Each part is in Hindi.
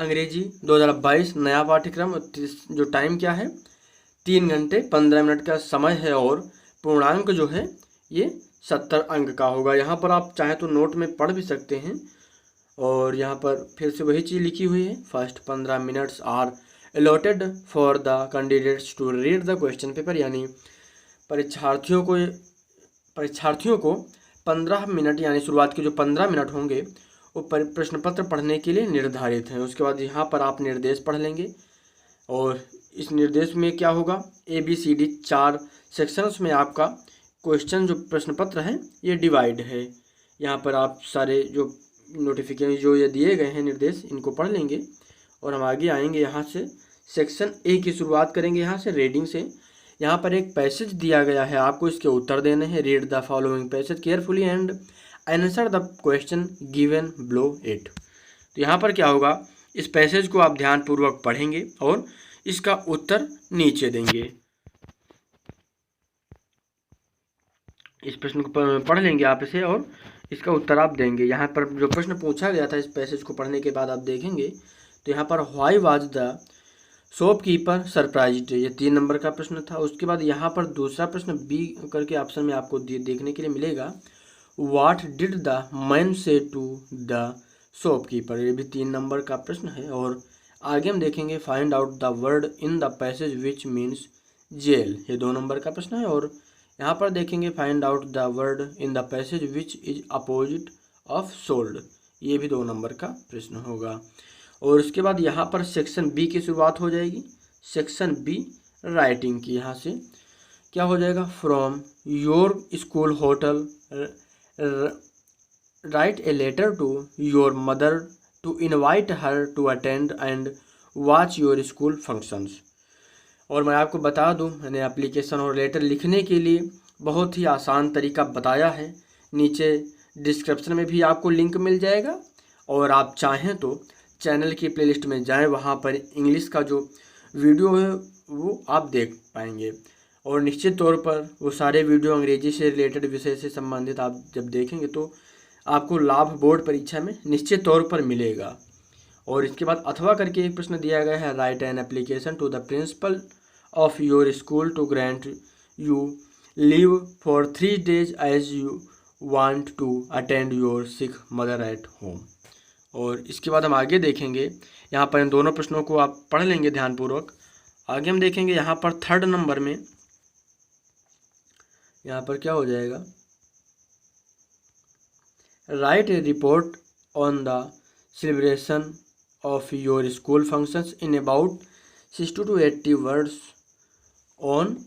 अंग्रेजी 2022 नया पाठ्यक्रम। जो टाइम क्या है 3 घंटे 15 मिनट का समय है और पूर्णांक जो है ये 70 अंक का होगा। यहाँ पर आप चाहें तो नोट में पढ़ भी सकते हैं। और यहाँ पर फिर से वही चीज़ लिखी हुई है, first 15 minutes are allotted for the candidates to read the question paper, यानी परीक्षार्थियों को 15 मिनट यानी शुरुआत के जो 15 मिनट होंगे वो प्रश्न पत्र पढ़ने के लिए निर्धारित हैं। उसके बाद यहाँ पर आप निर्देश पढ़ लेंगे और इस निर्देश में क्या होगा, ABCD 4 सेक्शंस में आपका क्वेश्चन जो प्रश्न पत्र हैं ये डिवाइड है। यहाँ पर आप सारे जो नोटिफिकेशन जो ये दिए गए हैं निर्देश इनको पढ़ लेंगे और हम आगे आएंगे। यहाँ से सेक्शन A की शुरुआत करेंगे, यहाँ से रीडिंग से। यहाँ पर एक पैसेज दिया गया है, आपको इसके उत्तर देने हैं। Read the following passage carefully and answer the question given below it. तो यहाँ पर क्या होगा, इस पैसेज को आप ध्यानपूर्वक पढ़ेंगे और इसका उत्तर नीचे देंगे। इस प्रश्न को पढ़ लेंगे आप इसे और इसका उत्तर आप देंगे। यहाँ पर जो प्रश्न पूछा गया था इस पैसेज को पढ़ने के बाद आप देखेंगे तो यहाँ पर why was the shopkeeper surprised, ये 3 नंबर का प्रश्न था। उसके बाद यहाँ पर दूसरा प्रश्न बी करके ऑप्शन में आपको देखने के लिए मिलेगा, व्हाट डिड द मैन से टू द शॉपकीपर, ये भी 3 नंबर का प्रश्न है। और आगे हम देखेंगे find out the word in the passage which means jail, ये 2 नंबर का प्रश्न है। और यहाँ पर देखेंगे find out the word in the passage which is opposite of sold, ये भी 2 नंबर का प्रश्न होगा। और उसके बाद यहाँ पर सेक्शन बी की शुरुआत हो जाएगी। सेक्शन बी राइटिंग की, यहाँ से क्या हो जाएगा, from your school hotel write a letter to your mother to invite her to attend and watch your school functions. और मैं आपको बता दूं, मैंने एप्लीकेशन और लेटर लिखने के लिए बहुत ही आसान तरीका बताया है। नीचे डिस्क्रिप्शन में भी आपको लिंक मिल जाएगा और आप चाहें तो चैनल की प्लेलिस्ट में जाएं, वहां पर इंग्लिश का जो वीडियो है वो आप देख पाएंगे। और निश्चित तौर पर वो सारे वीडियो अंग्रेजी से रिलेटेड विषय से संबंधित आप जब देखेंगे तो आपको लाभ बोर्ड परीक्षा में निश्चित तौर पर मिलेगा। और इसके बाद अथवा करके एक प्रश्न दिया गया है, write an application to the principal of your school to grant you leave for 3 days as you want to attend your sick mother at home. और इसके बाद हम आगे देखेंगे, यहाँ पर इन दोनों प्रश्नों को आप पढ़ लेंगे ध्यानपूर्वक। आगे हम देखेंगे यहाँ पर 3rd नंबर में यहाँ पर क्या हो जाएगा, right A report on the celebration of your school functions in about 60 to 80 words on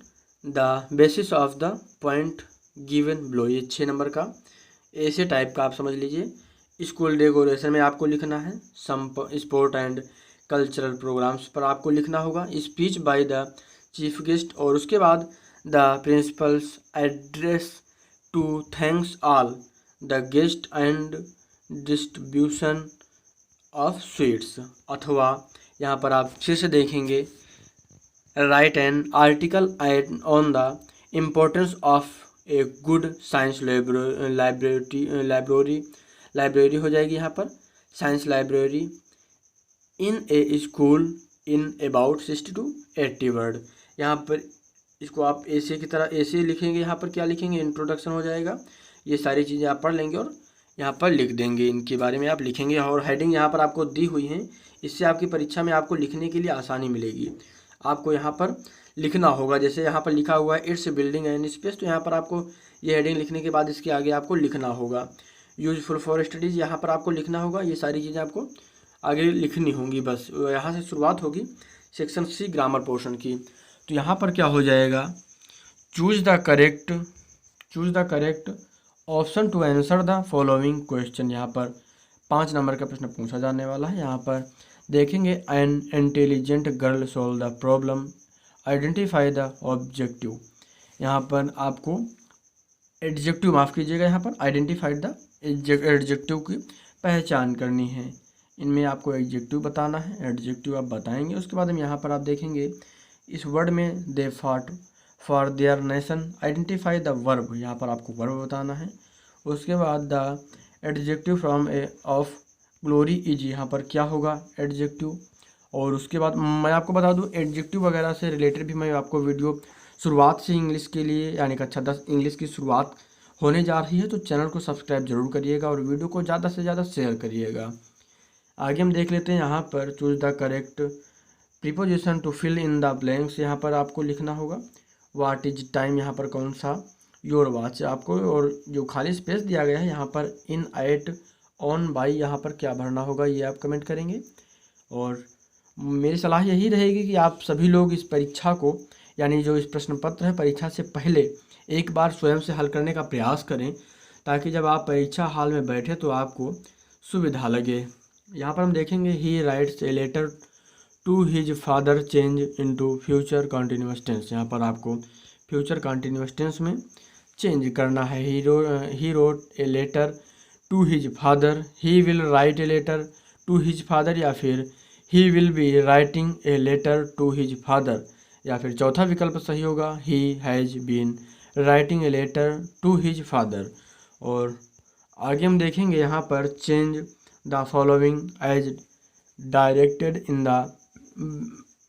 the basis of the point given below, ये 6 नंबर का ऐसे टाइप का आप समझ लीजिए। स्कूल डेकोरेशन में आपको लिखना है, स्पोर्ट एंड कल्चरल प्रोग्राम्स पर आपको लिखना होगा, speech by the chief guest. और उसके बाद the principal's address to thanks all the guest and distribution of sweets. अथवा यहाँ पर आप फिर से देखेंगे, write an article on the importance of a good science library हो जाएगी यहाँ पर, science library in a school in about 60 to 80 word. यहाँ पर इसको आप ऐसे की तरह ऐसे लिखेंगे, यहाँ पर क्या लिखेंगे, इंट्रोडक्शन हो जाएगा। ये सारी चीज़ें आप पढ़ लेंगे और यहाँ पर लिख देंगे, इनके बारे में आप लिखेंगे। और हेडिंग यहाँ पर आपको दी हुई हैं, इससे आपकी परीक्षा में आपको लिखने के लिए आसानी मिलेगी। आपको यहाँ पर लिखना होगा, जैसे यहाँ पर लिखा हुआ है इट्स बिल्डिंग एंड स्पेस, तो यहाँ पर आपको ये हेडिंग लिखने के बाद इसके आगे आपको लिखना होगा यूजफुल फॉर स्टडीज़, यहाँ पर आपको लिखना होगा। ये सारी चीज़ें आपको आगे लिखनी होंगी। बस यहाँ से शुरुआत होगी सेक्शन सी ग्रामर पोर्शन की। तो यहाँ पर क्या हो जाएगा, choose the correct option to answer the following question. यहाँ पर 5 नंबर का प्रश्न पूछा जाने वाला है। यहाँ पर देखेंगे, an intelligent girl solve the problem, identify the objective. यहाँ पर आपको एडजेक्टिव, माफ़ कीजिएगा, यहाँ पर आइडेंटिफाइड द एडजेक्टिव की पहचान करनी है। इनमें आपको एडजेक्टिव बताना है, एडजेक्टिव आप बताएंगे। उसके बाद हम यहाँ पर आप देखेंगे, इस वर्ड में दे फाट for their nation, identify the verb, यहाँ पर आपको वर्ब बताना है। उसके बाद the adjective from A of glory is यहाँ पर क्या होगा, एडजेक्टिव। और उसके बाद मैं आपको बता दूं एडजेक्टिव वगैरह से रिलेटेड भी मैं आपको वीडियो शुरुआत से इंग्लिश के लिए यानी कक्षा 10 इंग्लिश की शुरुआत होने जा रही है, तो चैनल को सब्सक्राइब जरूर करिएगा और वीडियो को ज़्यादा से ज़्यादा शेयर करिएगा। आगे हम देख लेते हैं यहाँ पर choose the correct preposition to fill in the blanks. यहाँ पर आपको लिखना होगा व्हाट इज टाइम, यहाँ पर कौन सा, योर वॉच आपको, और जो खाली स्पेस दिया गया है यहाँ पर इन, एट, ऑन, बाई, यहाँ पर क्या भरना होगा ये आप कमेंट करेंगे। और मेरी सलाह यही रहेगी कि आप सभी लोग इस परीक्षा को यानी जो इस प्रश्न पत्र है परीक्षा से पहले एक बार स्वयं से हल करने का प्रयास करें, ताकि जब आप परीक्षा हॉल में बैठे तो आपको सुविधा लगे। यहाँ पर हम देखेंगे he writes a letter to his father change into future continuous tense. यहाँ पर आपको फ्यूचर कंटिन्यूअस टेंस में चेंज करना है। He wrote a letter to his father, he will write a letter to his father, या फिर he will be writing a letter to his father, या फिर चौथा विकल्प सही होगा he has been writing a letter to his father. और आगे हम देखेंगे यहाँ पर change the following as directed in the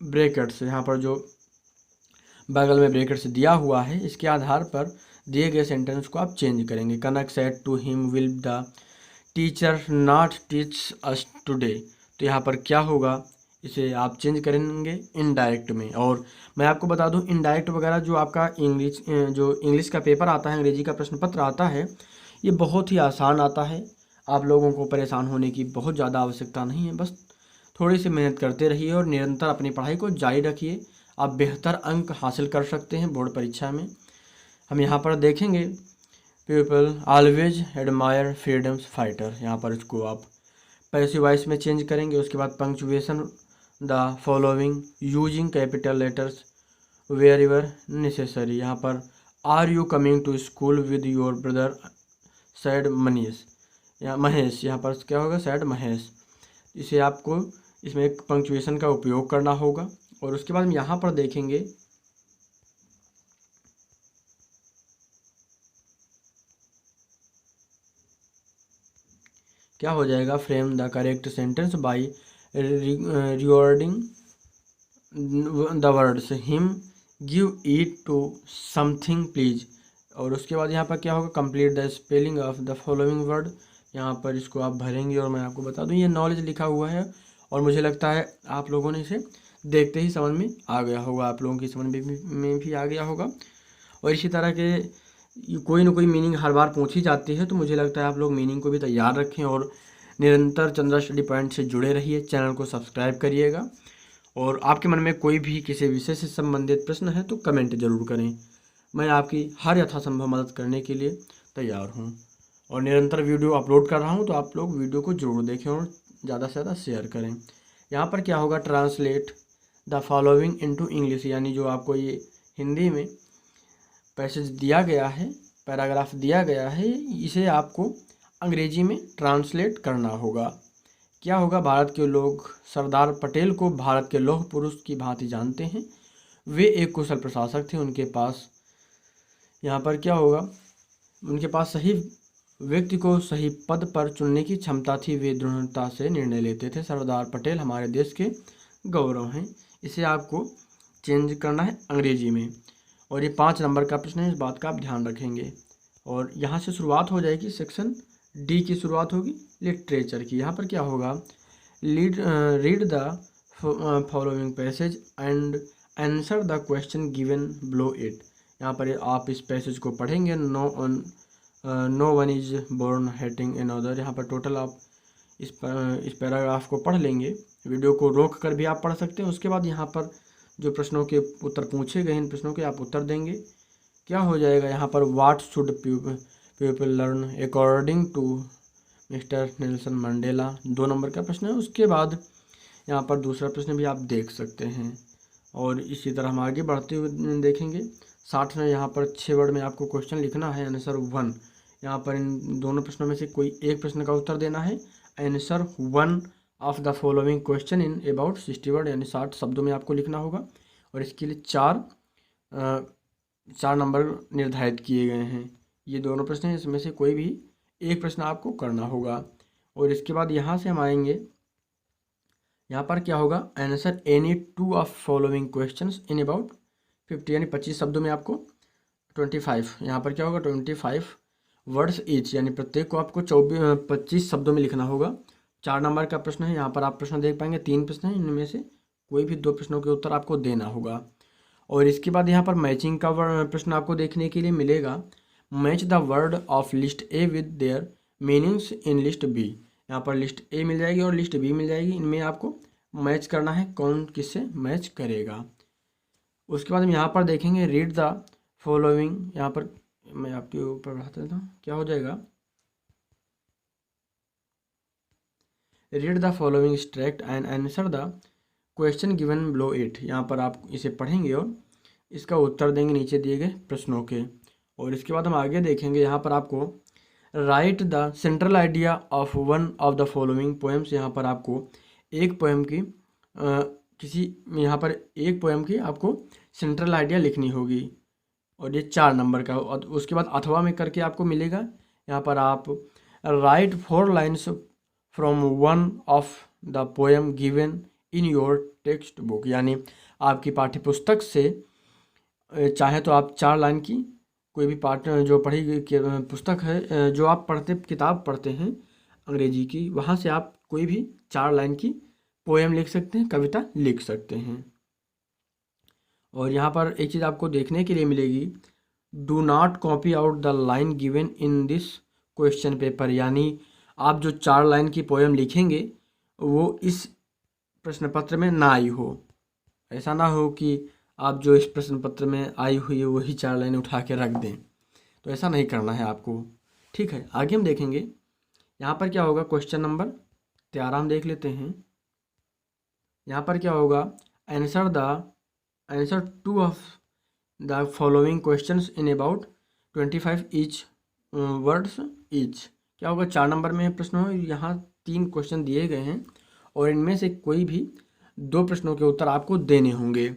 brackets. यहाँ पर जो बगल में ब्रैकेट्स दिया हुआ है इसके आधार पर दिए गए सेंटेंस को आप चेंज करेंगे। Kanak said to him will the teacher not teach us today, तो यहाँ पर क्या होगा, इसे आप चेंज करेंगे इनडायरेक्ट में। और मैं आपको बता दूं इनडायरेक्ट वगैरह जो आपका इंग्लिश का पेपर आता है, अंग्रेजी का प्रश्न पत्र आता है, ये बहुत ही आसान आता है। आप लोगों को परेशान होने की बहुत ज़्यादा आवश्यकता नहीं है, बस थोड़ी सी मेहनत करते रहिए और निरंतर अपनी पढ़ाई को जारी रखिए। आप बेहतर अंक हासिल कर सकते हैं बोर्ड परीक्षा में। हम यहाँ पर देखेंगे people always admire freedoms fighter, यहाँ पर इसको आप पैसिव वॉइस में चेंज करेंगे। उसके बाद punctuation the following using capital letters wherever necessary. यहाँ पर are you coming to school with your brother said Manish या महेश, यहाँ पर क्या होगा, सैड महेश। इसे आपको इसमें एक पंक्चुएशन का उपयोग करना होगा। और उसके बाद हम यहाँ पर देखेंगे क्या हो जाएगा, frame the correct sentence by rewording the words him give it to something please. और उसके बाद यहाँ पर क्या होगा, complete the spelling of the following word, यहाँ पर इसको आप भरेंगे। और मैं आपको बता दूँ ये नॉलेज लिखा हुआ है और मुझे लगता है आप लोगों ने इसे देखते ही समझ में आ गया होगा, आप लोगों की समझ में भी आ गया होगा। और इसी तरह के कोई ना कोई मीनिंग हर बार पूछी जाती है, तो मुझे लगता है आप लोग मीनिंग को भी तैयार रखें और निरंतर चंद्रा स्टडी पॉइंट से जुड़े रहिए। चैनल को सब्सक्राइब करिएगा और आपके मन में कोई भी किसी विषय से संबंधित प्रश्न है तो कमेंट जरूर करें। मैं आपकी हर यथासंभव मदद करने के लिए तैयार हूँ और निरंतर वीडियो अपलोड कर रहा हूँ, तो आप लोग वीडियो को जरूर देखें और ज़्यादा से ज़्यादा शेयर करें। यहाँ पर क्या होगा, translate the following into English, यानी जो आपको ये हिंदी में पैसेज दिया गया है, पैराग्राफ दिया गया है, इसे आपको अंग्रेजी में ट्रांसलेट करना होगा। क्या होगा, भारत के लोग सरदार पटेल को भारत के लौह पुरुष की भांति जानते हैं। वे एक कुशल प्रशासक थे, उनके पास यहाँ पर क्या होगा, उनके पास सही व्यक्ति को सही पद पर चुनने की क्षमता थी, वे दृढ़ता से निर्णय लेते थे। सरदार पटेल हमारे देश के गौरव हैं। इसे आपको चेंज करना है अंग्रेजी में। और ये 5 नंबर का प्रश्न है, इस बात का आप ध्यान रखेंगे। और यहाँ से शुरुआत हो जाएगी, सेक्शन डी की शुरुआत होगी लिटरेचर की। यहाँ पर क्या होगा, read the following passage and answer the question given below it. यहाँ पर आप इस पैसेज को पढ़ेंगे। No one is born hating another. यहाँ पर टोटल आप इस पैराग्राफ को पढ़ लेंगे। वीडियो को रोक कर भी आप पढ़ सकते हैं। उसके बाद यहाँ पर जो प्रश्नों के उत्तर पूछे गए, इन प्रश्नों के आप उत्तर देंगे। क्या हो जाएगा यहाँ पर, what should people learn according to mister Nelson Mandela, 2 number का प्रश्न है। उसके बाद यहाँ पर दूसरा प्रश्न भी आप देख सकते हैं। और इसी तरह हम आगे बढ़ते हुए देखेंगे। 60 में यहाँ पर 6 वर्ड में आपको क्वेश्चन लिखना है, आंसर 1। यहाँ पर इन दोनों प्रश्नों में से कोई एक प्रश्न का उत्तर देना है। Answer 1 of the following question in about 60 word, यानी 60 शब्दों में आपको लिखना होगा। और इसके लिए 4 नंबर निर्धारित किए गए हैं। ये दोनों प्रश्न हैं, इसमें से कोई भी एक प्रश्न आपको करना होगा। और इसके बाद यहाँ से हम आएंगे, यहाँ पर क्या होगा, answer any two of following questions in about 50, यानी 25 शब्दों में आपको 25, यहाँ पर क्या होगा 25 वर्ड्स ईच, यानी प्रत्येक को आपको 25 शब्दों में लिखना होगा। 4 नंबर का प्रश्न है, यहाँ पर आप प्रश्न देख पाएंगे 3 प्रश्न हैं, इनमें से कोई भी 2 प्रश्नों के उत्तर आपको देना होगा। और इसके बाद यहाँ पर मैचिंग का प्रश्न आपको देखने के लिए मिलेगा, match the word of list A with their meanings in list B. यहाँ पर लिस्ट ए मिल जाएगी और लिस्ट बी मिल जाएगी, इनमें आपको मैच करना है कौन किससे मैच करेगा। उसके बाद हम यहाँ पर देखेंगे रीड द फॉलोइंग, यहाँ पर मैं आपके ऊपर बढ़ाता देता हूँ, क्या हो जाएगा, read the following extract and answer the question given below it. यहाँ पर आप इसे पढ़ेंगे और इसका उत्तर देंगे नीचे दिए गए प्रश्नों के। और इसके बाद हम आगे देखेंगे, यहाँ पर आपको right the central idea of one of the following poems. यहाँ पर आपको एक पोएम की यहाँ पर एक पोएम की आपको सेंट्रल आइडिया लिखनी होगी और ये 4 नंबर का। उसके बाद अथवा में करके आपको मिलेगा, यहाँ पर आप right 4 lines from one of the poem given in your text book, यानी आपकी पाठ्य पुस्तक से चाहे तो आप 4 लाइन की कोई भी पाठ जो पढ़ी गई पुस्तक है, जो आप किताब पढ़ते हैं अंग्रेजी की, वहाँ से आप कोई भी 4 लाइन की पोएम लिख सकते हैं, कविता लिख सकते हैं। और यहाँ पर एक चीज़ आपको देखने के लिए मिलेगी, do not copy out the line given in this question paper, यानी आप जो 4 लाइन की पोएम लिखेंगे वो इस प्रश्न पत्र में ना आई हो। ऐसा ना हो कि आप जो इस प्रश्न पत्र में आई हुई है वही 4 लाइनें उठा के रख दें, तो ऐसा नहीं करना है आपको, ठीक है। आगे हम देखेंगे, यहाँ पर क्या होगा, क्वेश्चन नंबर 13 हम देख लेते हैं। यहाँ पर क्या होगा, answer 2 of the following questions in about 25 each words each. क्या होगा, 4 नंबर में प्रश्न हो, यहाँ 3 क्वेश्चन दिए गए हैं और इनमें से कोई भी 2 प्रश्नों के उत्तर आपको देने होंगे।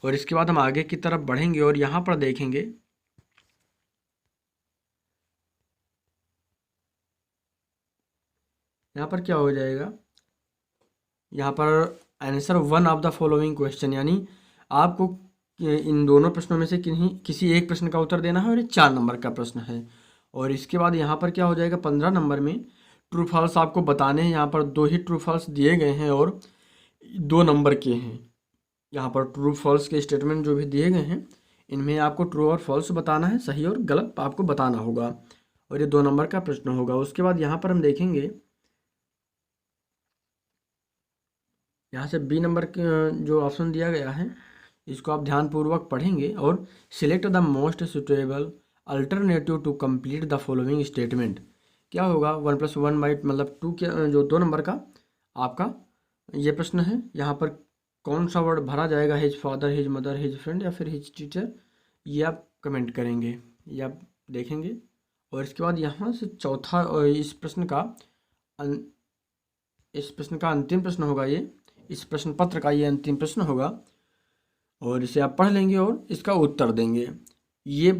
और इसके बाद हम आगे की तरफ बढ़ेंगे और यहाँ पर देखेंगे, यहाँ पर क्या हो जाएगा, यहाँ पर answer 1 of the following question, यानी आपको इन दोनों प्रश्नों में से किसी एक प्रश्न का उत्तर देना है और ये 4 नंबर का प्रश्न है। और इसके बाद यहाँ पर क्या हो जाएगा, 15 नंबर में ट्रू फॉल्स आपको बताने हैं। यहाँ पर 2 ही ट्रू फॉल्स दिए गए हैं और 2 नंबर के हैं। यहाँ पर ट्रू फॉल्स के स्टेटमेंट जो भी दिए गए हैं, इनमें आपको ट्रू और फॉल्स बताना है, सही और गलत आपको बताना होगा और ये 2 नंबर का प्रश्न होगा। उसके बाद यहाँ पर हम देखेंगे, यहाँ से बी नंबर जो ऑप्शन दिया गया है इसको आप ध्यानपूर्वक पढ़ेंगे और select the most suitable alternative to complete the following statement. क्या होगा, 1 + 1 मतलब 2 के जो 2 नंबर का आपका ये प्रश्न है। यहाँ पर कौन सा वर्ड भरा जाएगा, his father, his mother, his friend या फिर हिज टीचर, ये आप कमेंट करेंगे, ये आप देखेंगे। और इसके बाद यहाँ से चौथा और इस प्रश्न का अंतिम प्रश्न होगा, ये इस प्रश्न पत्र का ये अंतिम प्रश्न होगा और इसे आप पढ़ लेंगे और इसका उत्तर देंगे। ये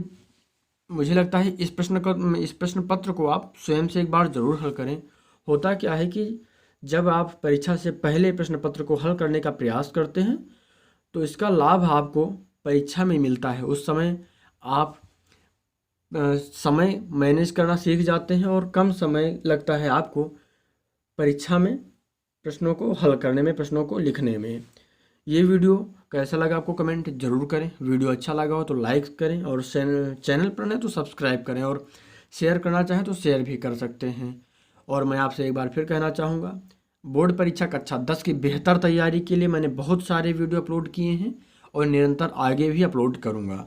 मुझे लगता है इस प्रश्न पत्र को आप स्वयं से एक बार ज़रूर हल करें। होता क्या है कि जब आप परीक्षा से पहले प्रश्न पत्र को हल करने का प्रयास करते हैं तो इसका लाभ आपको परीक्षा में मिलता है। उस समय आप समय मैनेज करना सीख जाते हैं और कम समय लगता है आपको परीक्षा में प्रश्नों को हल करने में, प्रश्नों को लिखने में। ये वीडियो कैसा लगा आपको कमेंट जरूर करें। वीडियो अच्छा लगा हो तो लाइक करें और चैनल पर नहीं तो सब्सक्राइब करें और शेयर करना चाहें तो शेयर भी कर सकते हैं। और मैं आपसे एक बार फिर कहना चाहूँगा, बोर्ड परीक्षा कक्षा 10 की बेहतर तैयारी के लिए मैंने बहुत सारे वीडियो अपलोड किए हैं और निरंतर आगे भी अपलोड करूँगा।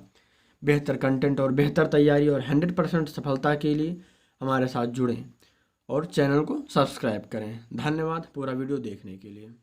बेहतर कंटेंट और बेहतर तैयारी और 100% सफलता के लिए हमारे साथ जुड़ें और चैनल को सब्सक्राइब करें। धन्यवाद पूरा वीडियो देखने के लिए।